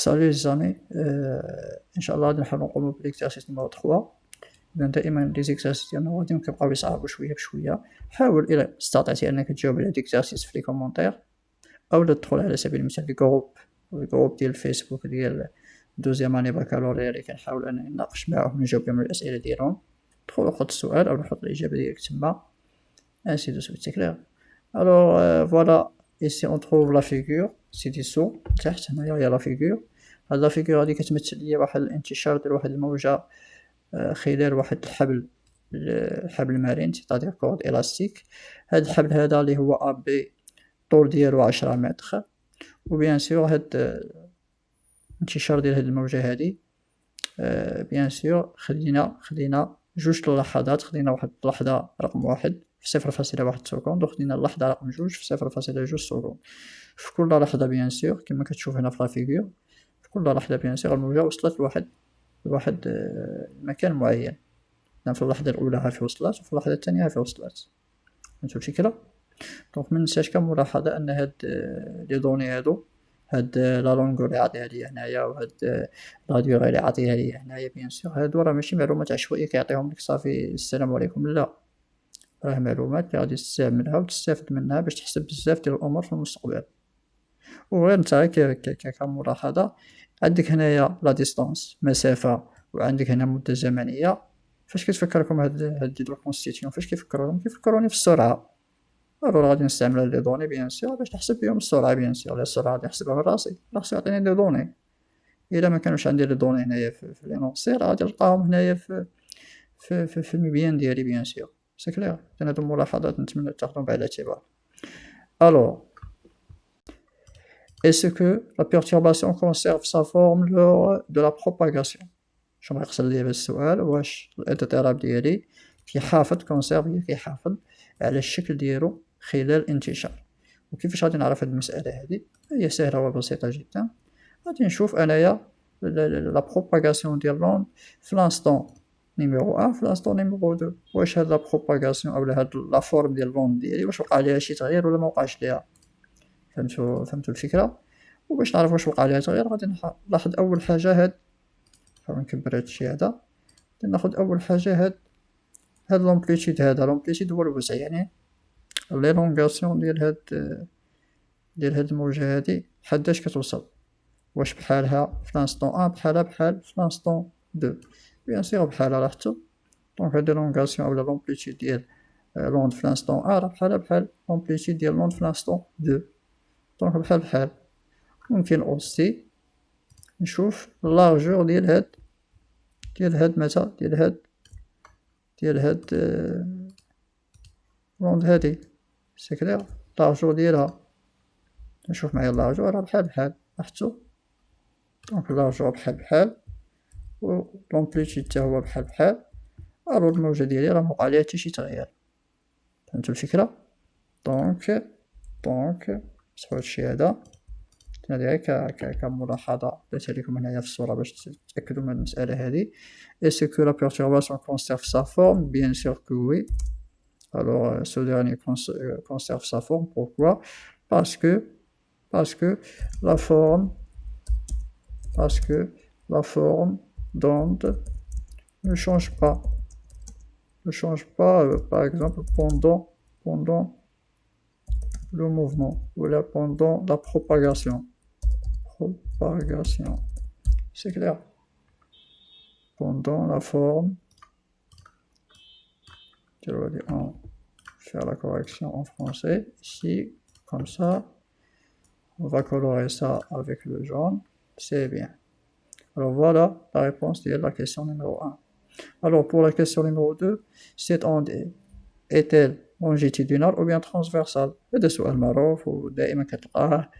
Salut les amis, إن شاء الله غادي نحاولو نقومو بالإكزارسيس نيميرو 3. إذا دائما لي زيكزارسيس ديالنا غادي كيبقاو يصعبو شوية بشوية. حاول إلا استطعتي أنك تجاوب على هاد الإكزارسيس في لي كومونتير، أولا تدخل على سبيل المثال الجروب ديال الفيسبوك ديال دوزيام اني بكالوريا اللي كنحاول أنني نناقش معاهم ونجاوب على الأسئلة ديالهم. دخل وحط السؤال أو حط الإجابة ديالك تما ainsi de suite. C'est clair. Alors voilà, ici on trouve la figure سي ديسو تحت هنايا هي لا فيغور. هاد لا فيغور هادي كتمثل ليا واحد الانتشار ديال واحد الموجة خلال واحد الحبل مرن تيطادير كورد الاستيك. هاد الحبل هذا اللي هو ا بي طول ديالو 10 متر، وبيان سور هاد الانتشار ديال هاد الموجة هادي بيان سور خدينا جوج اللحظات. خدينا واحد اللحظة رقم 1 في 0.1 سكوند، وخدينا اللحظة رقم 2 في 0.2 سكوند. في كل لحظة بيان سور كما كتشوف هنا في لا فيغور، في كل لحظة بيان سور الموجة وصلت لواحد مكان معين. في اللحظة الأولى هافي وصلت، وفي اللحظة الثانية هافي وصلت. فهمتو الفكرة؟ دونك مننساش كملاحظة أن هاد لي دوني هادو، هاد لا لونغور اللي عطيها ليا هنايا وهاد لا ديوغي اللي عطيها ليا هنايا بيان سور هادو راه ماشي معلومات عشوائية كيعطيهم لك صافي السلام عليكم، لا، راه معلومات اللي غادي تستعملها وتستافد منها باش تحسب بزاف ديال الأمور في المستقبل. وغير نتا كملاحظة، عندك هنايا لا ديستانس مسافة، وعندك هنا مدة زمنية. فاش كتفكركم هاد لي كونستيتيون فاش كيفكروني في السرعة. الوغ غادي نستعمل لي دوني بيان سور باش نحسب بهم السرعة. بيان سور لا السرعة غادي نحسبها من راسي، خاصو يعطيني لي دوني. إلا ما كانوش عندي لي دوني هنايا في لينونسي راه غادي نلقاهم هنايا في المبيان ديالي بيان سور. سي كلير. هادو ملاحظات نتمنى تاخدهم بعين الاعتبار. الوغ est-ce que la perturbation conserve sa forme lors de la propagation؟ شنو يقصد لي بالسؤال؟ واش الاضطراب ديالي كيحافظ كيحافظ على الشكل ديالو خلال الانتشار؟ وكيفاش غادي نعرف هاد المسألة هادي؟ هي سهلة وبسيطة جدا. غادي نشوف انايا لا بروباغاسيون ديال لوند في لانستون نيميرو 1 في لانستون نيميرو 2. واش هاد لا بروباغاسيون اولا هاد لا فورم ديال لوند ديالي واش وقع ليها شي تغيير ولا ما وقعش ليها؟ فهمتوا الفكرة؟ وباش نعرف واش وقع ليها تغيير غادي نلاحظ اول حاجه هاد، نحاول نكبر هادشي هذا، ناخذ اول حاجه هاد لومبليتود. هذا لومبليتود هو الوسع، يعني ليلونغاسيون ديال هاد الموجه هادي حداش كتوصل. واش بحالها في لانستون 1 بحال في لانستون 2؟ بيان سور بحالها لاحظتوا. دونك هاد لونغاسيون اولا لومبليتود ديال لوند في لانستون 1 راه بحال لومبليتود ديال لوند في لانستون 2. دونك بحال. ممكن اوسي نشوف لارجور ديال هاد متى ديال هاد لوند هادي. سي كلير. لارجور ديالها نشوف معايا لارجور راه بحال لاحظتوا. دونك لارجور بحال و لومبليتود حتى هو بحال. الو الموجة ديالي راه موقع ليها حتى شي تغيير. فهمتوا الفكرة؟ دونك مسحوا هادشي هذا هذه كملاحظة درتها لكم هنايا في الصورة باش تتأكدوا من المسألة هذه. Est-ce que la perturbation conserve sa forme? Bien sûr que oui. Alors ce dernier conserve sa forme. Pourquoi? Parce que la forme d'onde ne change pas. Par exemple pendant le mouvement ou là pendant la propagation. C'est clair. Pendant la forme, je vais faire la correction en français ici, comme ça. On va colorer ça avec le jaune. C'est bien. Alors voilà la réponse de la question numéro 1. Alors pour la question numéro 2, cette onde est-elle longitudinale ou bien transversale؟ هذا سؤال معروف ودائما كتلقاه.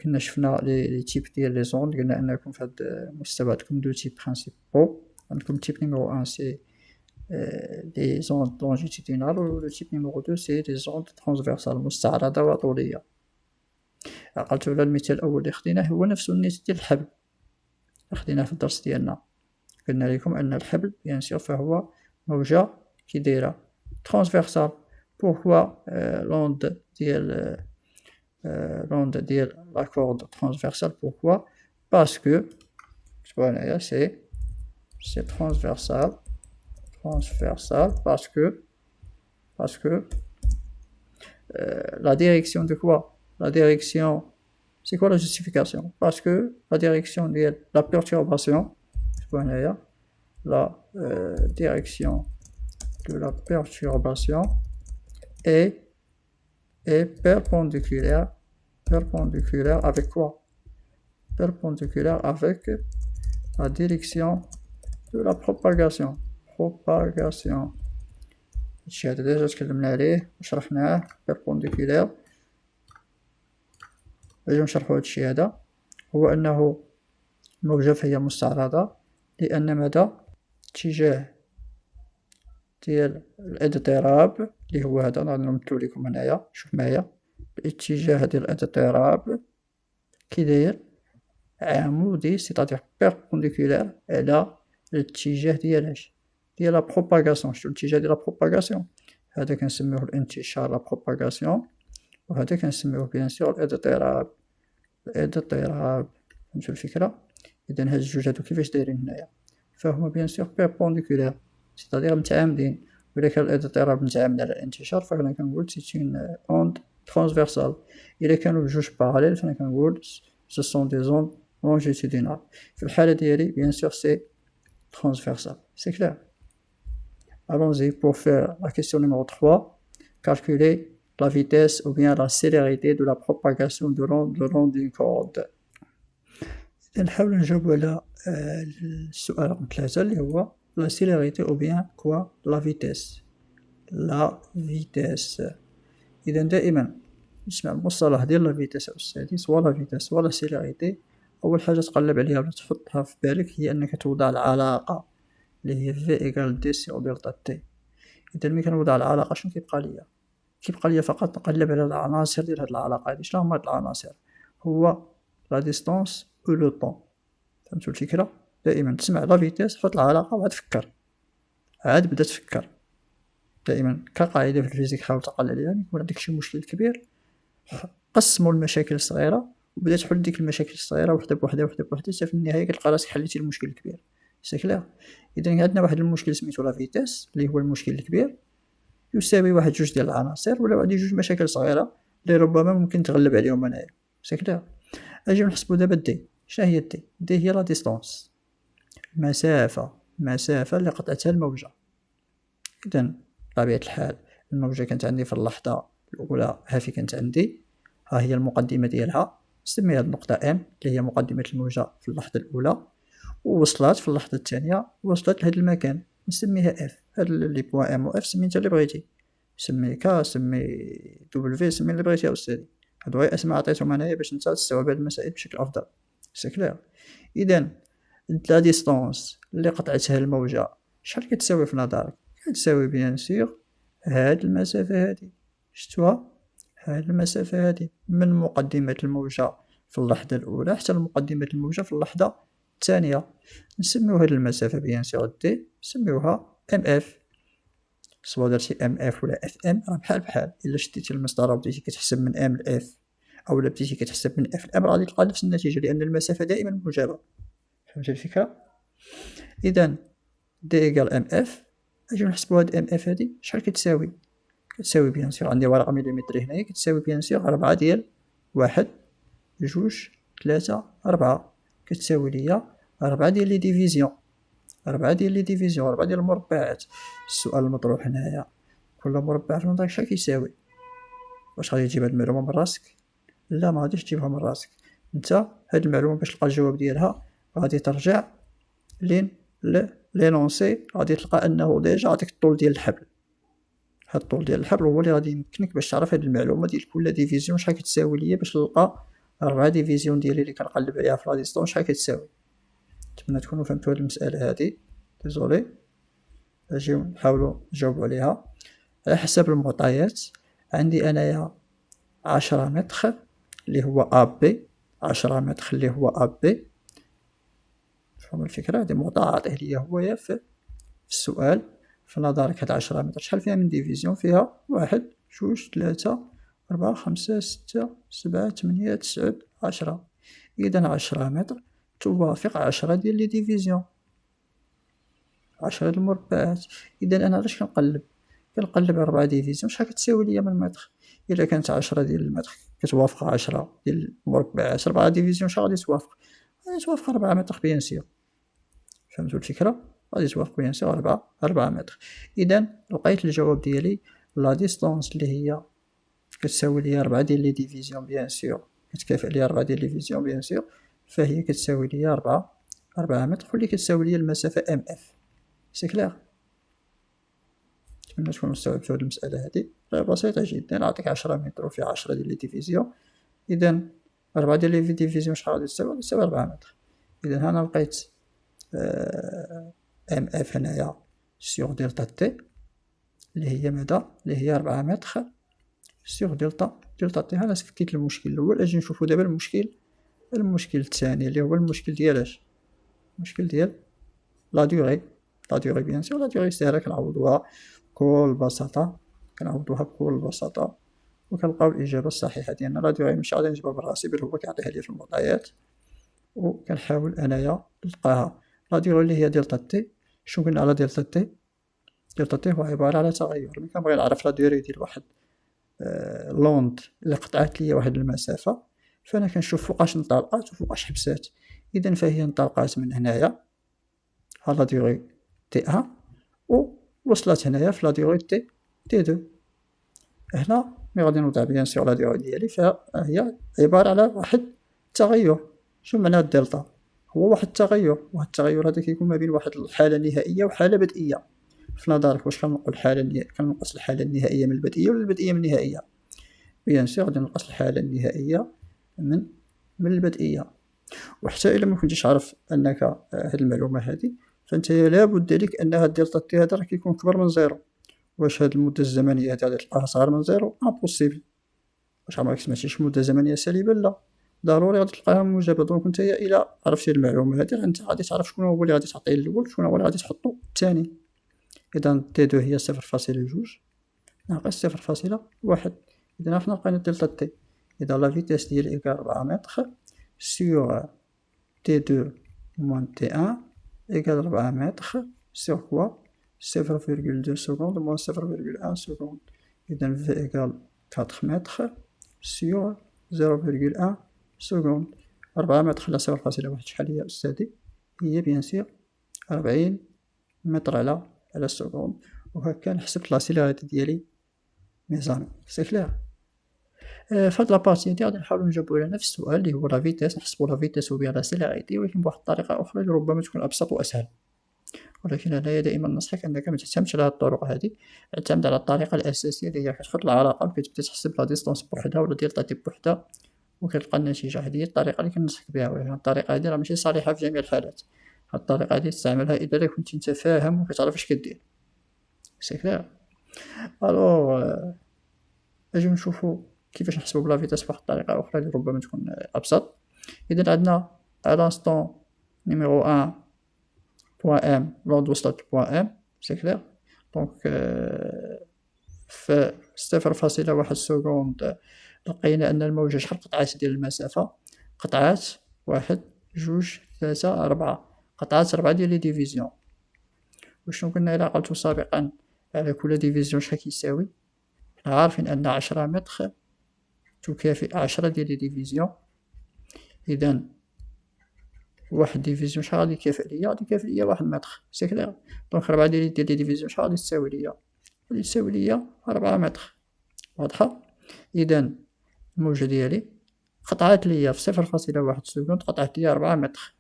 كنا شفنا لي تيب ديال لي زوند، قلنا انكم في هاد المستوى عندكم دو تيب برينسيبال. عندكم تيب نيميرو 1 سي لي زوند لونجيتودينال، و لو تيب نيميرو 2 سي لي زوند ترانسفيرسال مستعرضة وطولية. عقلتوا على المثال الاول اللي خديناه هو نفس النيت ديال الحبل خديناه في الدرس ديالنا. قلنا لكم ان الحبل بيان سور فهو موجة كي دايره ترانسفيرسال. بوركوا لوند ديال لا كورد ترانسفيرسال؟ بوركوا باسكو كتبو هنايا سي transversal parce que la direction de quoi? La direction, c'est quoi la justification? Parce que la direction de la perturbation, la direction de la perturbation est perpendiculaire avec quoi? Perpendiculaire avec la direction de la propagation. هادشي هذا ديجا تكلمنا عليه وشرحناه. perpendiculaire نجيو نشرحو هادشي هذا. هو أنه الموجة فهي مستعرضة لأن مدى اتجاه ديال الاضطراب اللي هو هذا غادي نمثلو لكم هنايا. شوف معايا الاتجاه ديال الاضطراب كي داير عمودي سيتادير بيربونديكولار على الاتجاه ديال لا بروباغاسيون. شتو الاتجاه ديال لا بروباغاسيون؟ هذا كنسميوه الانتشار لا بروباغاسيون، وهذا كنسميوه بيان سور الاضطراب. فهمتوا الفكره؟ اذا هاد الجوج هادو كيفاش دايرين هنايا؟ فهما بيان سور بيربونديكولار سيتادير متعامدين. وإلا كان الاضطراب متعامد على الانتشار فانا كنقول سي اون اوند ترانسفيرسال. الا كانوا بجوج باراليل فانا كنقول سو سون دي زوند longitudinales. في الحاله ديالي بيان سور سي transversal. C'est clair? Allons-y pour faire la question numéro 3. Calculer la vitesse ou bien la célérité de la propagation de long d'une corde. نحاول نجاوب على السؤال رقم 3 اللي هو la célérité ou bien quoi? La vitesse. إذا دائما نسمع المصطلح ديال لا فيتاس السادس ولا فيتاس ولا سيلاريتي، أول حاجة تقلب عليها ولا تحطها في بالك هي أنك توضع العلاقة اللي هي في إيكال دي سي أو دلتا تي. إذا ملي كنوضع العلاقة شنو كيبقى ليا فقط نقلب على العناصر ديال هاد العلاقة هادي. شنو هما هاد العناصر؟ هو لا ديستونس و لو طون. فهمتوا الفكرة؟ دائما تسمع لا فيتاس حط العلاقة وعاد فكر، عاد بدا تفكر. دائما كقاعدة في الفيزيك حاول تعقل عليها. يكون عندك شي مشكل كبير قسموا المشاكل الصغيرة وبدا تحل ديك المشاكل الصغيرة وحدة بوحدة حتى في النهاية كتلقى راسك حليتي المشكل الكبير. سكلا. إذا عندنا واحد المشكل سميتو لا فيتاس اللي هو المشكل الكبير يساوي واحد جوج ديال العناصر ولا واحد جوج مشاكل صغيرة اللي ربما ممكن تغلب عليهم هنايا. سكلا. أجيو نحسبو دابا دي. شنو هي دي هي لا ديستونس، المسافة اللي قطعتها الموجة. إذا بطبيعة الحال الموجة كانت عندي في اللحظة الأولى هافي كانت عندي، ها هي المقدمة ديالها، نسميها النقطة ام اللي هي مقدمة الموجة في اللحظة الأولى، ووصلت في اللحظة الثانية وصلت لهذا المكان نسميها اف. هاد لي بوان ام و اف سمي انت اللي بغيتي، سمي كا سمي دبليو سمي اللي بغيتي يا أستاذي. هادو غير أسماء عطيتهم أنايا باش نتا تستوعب هاد المسائل بشكل أفضل. سي كلير. إذا لا ديستونس اللي قطعتها الموجة شحال كتساوي في نظرك؟ كتساوي بيان سيغ هاد المسافة هادي. شتوها؟ هاد المسافة هادي من مقدمة الموجة في اللحظة الأولى حتى لمقدمة الموجة في اللحظة الثانية. نسميو هاد المسافة بيان سيغ دي، نسميوها ام اف. سوا درتي ام اف ولا اف ام راه بحال. الا شديتي المسطرة وبديتي كتحسب من ام لاف اولا بديتي كتحسب من اف لام راه غادي تلقى نفس النتيجة لأن المسافة دائما موجبة. فهمتي الفكرة؟ إذا دي إيكال ام اف. أجيو نحسبو هاد ام اف هادي شحال كتساوي بيان سيغ عندي ورقة مليمتري هنايا كتساوي بيان سيغ 4 ديال 1 2 3 4 كتساوي ليا 4 ديال لي ديفيزيون 4 ديال المربعات. السؤال المطروح هنايا كل مربع في نظرك شحال كيساوي؟ واش غادي تجيب هاد المعلومة من راسك؟ لا ما غاديش تجيبها من راسك. انت هاد المعلومة باش تلقى الجواب ديالها غادي ترجع لينونسي، غادي تلقى انه ديجا عطيك الطول ديال الحبل. هاد الطول ديال الحبل هو اللي غادي يمكنك باش تعرف هاد المعلومه ديال كل ديفيزيون شحال كتساوي ليا باش نلقى 4 ديفيزيون ديالي اللي كنقلب عليها في لا ديستونس شحال كتساوي. نتمنى تكونوا فهمتوا هاد المساله هادي. ديزولي نجيو نحاولوا نجاوبوا عليها على حسب المعطيات. عندي انايا 10 متر اللي هو اب بي، 10 متر اللي هو اب بي. فهم الفكره؟ هادي معطى عطيه ليا هويا في السؤال. في نظرك هاد 10 متر شحال فيها من ديفيزيون؟ فيها 1 2 3 4 5 6 7 8 9 10. إذا 10 متر توافق 10 ديال لي ديفيزيون، 10 المربعات. إذا أنا علاش كنقلب 4 ديفيزيون شحال كتساوي ليا من المتر؟ إلا كانت 10 ديال المتر كتوافق 10 ديال المربعات، 4 ديفيزيون شحال غادي توافق؟ غادي توافق 4 متر بيان سيغ. فهمتوا الفكرة؟ غادي توافق بيان سيغ 4 متر. إذا لقيت الجواب ديالي لا ديستونس اللي هي كتساوي ليا 4 ديال لي ديفيزيون بيان سيغ، كتكافئ ليا 4 ديال لي ديفيزيون بيان سيغ، فهي كتساوي ليا 4 متر، واللي كتساوي ليا المسافة ام اف. سي كلير؟ نتمنى تكونوا استوعبتوا هاد المسألة هادي، غير بسيطة جدا. نعطيك 10 متر وفي 10 ديال لي ديفيزيون، إذا 4 ديال لي ديفيزيون شحال غادي تساوي؟ غادي تساوي 4 متر. إذا هنا لقيت ام اف هنايا سيغ دلتا تي اللي هي ماذا؟ اللي هي 4 متر سيغ دلتا تي. هنا فكيت المشكل الأول. أجي نشوفو دابا المشكل الثاني اللي هو المشكل ديال اش؟ المشكل ديال لا دوغي بيان سور. لا دوغي ساهلة، كنعوضوها بكل بساطة، وكنلقاو الإجابة الصحيحة ديالنا. لا دوغي ماشي غادي نجيبها براسي، بل هو كيعطيها ليا في المعطيات، وكنحاول أنايا نلقاها. لا دوغي اللي هي دلتا تي. شنو قلنا على دلتا تي؟ دلتا تي هو عبارة على تغير. ملي كنبغي نعرف لا دوغي ديال واحد لوند اللي قطعت ليا واحد المسافة، فأنا كنشوف فوقاش انطلقات وفوقاش حبسات. إذا فهي انطلقات من هنايا ها لا دوغي تي أ، ووصلت هنايا في لا دوغي تي دو. هنا ملي غادي نوضع بيان سور لا دوغي ديالي، فهي عبارة على واحد التغير. شنو معنى الدلتا؟ هو واحد التغير، هذا كيكون ما بين واحد الحالة نهائية وحالة بدئية. في نظرك واش كنقول كنقص الحالة النهائية من البدئية ولا البدئية من النهائية؟ بيان سور غادي نقص الحالة النهائية من البدئية. وحتى إلا ما كنتيش عارف أنك هاد المعلومة هادي، فأنت لابد عليك أن هاد دلتا تي هذا راه كيكون كبر من زيرو. واش هاد المدة الزمنية هادي غادي تلقاها صغر من زيرو؟ امبوسيبل. واش عمرك سمعتي مدة زمنية سالبة؟ لا، ضروري غادي تلقاها موجبة. دونك نتايا إلا عرفتي المعلومة هادي، انت غادي تعرف شكون هو اللي غادي تعطيه الأول وشكون هو اللي غادي تحطو الثاني. إذا تي دو هي 0.2 ناقص 0.1. إذا حنا لقينا دلتا تي. إذا لا فيتاس ديال إيكال 4 متر سور تي دو موان تي أن إيكال 4 متر سور كوا 0,2 secondes موان 0,1 seconde. إذا في إيكال 4 متر سور 0,1 seconde. 4 متر على 0.1 شحال هي أستاذي؟ هي بيان سيغ 40 متر على السكوند. وهكا نحسب لاسيلاريتي ديالي ميزامي. سي كلير؟ فهاد لابارتي هادي غادي نحاولو نجاوبو على نفس السؤال اللي هو لا فيتاس، نحسبو لا فيتاس وبها لاسيلاريتي، ولكن بواحد الطريقة أخرى اللي ربما تكون أبسط وأسهل. ولكن أنايا دائما ننصحك أنك متعتمدش على هاد الطرق هادي، اعتمد على الطريقة الأساسية اللي هي كتحط العلاقة وكتبدا تحسب لا ديستونس بوحدها ولا دلتا تي بوحدها وكتلقى النتيجة. هادي هي الطريقة اللي كننصحك بها، ولكن الطريقة هادي راه ماشي صالحة في جميع الحالات. هاد الطريقة هادي تستعملها إذا كنتي نتا فاهم وكتعرف اش كدير. سي كلير؟ الوغ أجيو نشوفو كيفاش نحسبو بلا فيتاس بواحد الطريقة أخرى اللي ربما تكون أبسط. إذا عندنا على لانستون نيميرو 1 بوان ام لوند وصلت بوان ام. سي كلير؟ دونك في 0.1 سكوند لقينا أن الموجة شحال قطعات ديال المسافة؟ قطعات 1 2 3 4 قطعات 4 ديال لي ديفيزيون. وشنو قلنا إلا عقلتو سابقا على كل ديفيزيون شحال كيساوي؟ حنا عارفين أن 10 متر تكافئ 10 ديال لي ديفيزيون. إذا واحد ديفيزيون شحال غادي يكافئ ليا؟ غادي يكافئ ليا 1 متر. سي كلير؟ دونك 4 ديال لي ديفيزيون شحال غادي تساوي ليا؟ غادي تساوي ليا 4 متر. واضحة؟ إذا الموجة ديالي قطعت ليا في 0.1 سكوند، قطعت ليا 4 متر.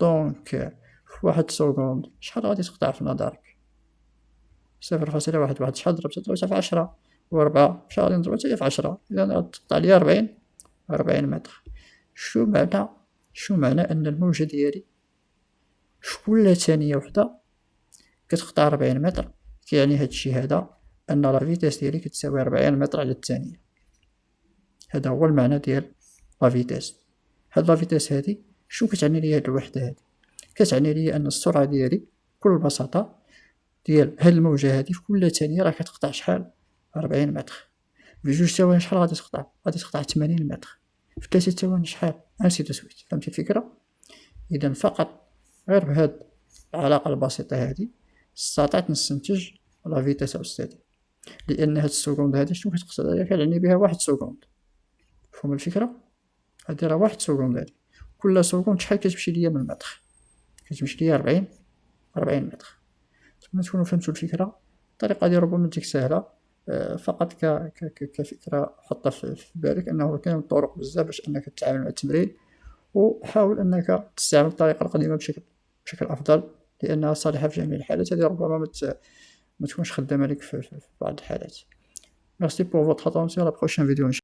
دونك في 1 سكوند شحال غادي تقطع في نظرك؟ 0.1 شحال ضربتها في 10 و4 شحال غادي نضربها حتى هي في 10. إذا غتقطع ليا 40 متر. شو معنى أن الموجة ديالي في كل ثانية وحدة كتقطع 40 متر؟ كيعني هادشي هذا أن لا فيتاس ديالي كتساوي 40 متر على الثانية. هذا هو المعنى ديال لا فيتاس. هاد لا فيتاس هادي شنو كتعني ليا؟ هاد الوحدة هادي كتعني ليا أن السرعة ديالي بكل بساطة ديال هاد الموجة هادي في كل ثانية راه كتقطع شحال؟ 40 متر. في 2 ثواني شحال غادي تقطع؟ غادي تقطع 80 متر. في 3 ثواني شحال؟ انسي دو سويت. فهمتي الفكرة؟ إذا فقط غير بهاد العلاقة البسيطة هادي استطعت نستنتج لا فيتاس أستاذي، لأن هاد السكوند هادي شنو كتقصد عليها؟ كنعني بها واحد سكوند. مفهوم الفكرة؟ هادي راه واحد سكوند هادي، كل سكوند شحال كتمشي ليا من متر؟ كتمشي ليا 40 متر. تما تكونوا فهمتوا الفكرة. الطريقة هادي ربما تجيك سهلة، فقط كفكرة حطها في بالك أنه كاين طرق بزاف باش أنك تتعامل مع التمرين، وحاول أنك تستعمل الطريقة القديمة بشكل أفضل، لأنها صالحة في جميع الحالات. هذه ربما ما تكونش خدامة لك في بعض الحالات. Merci pour votre attention. À la prochaine vidéo.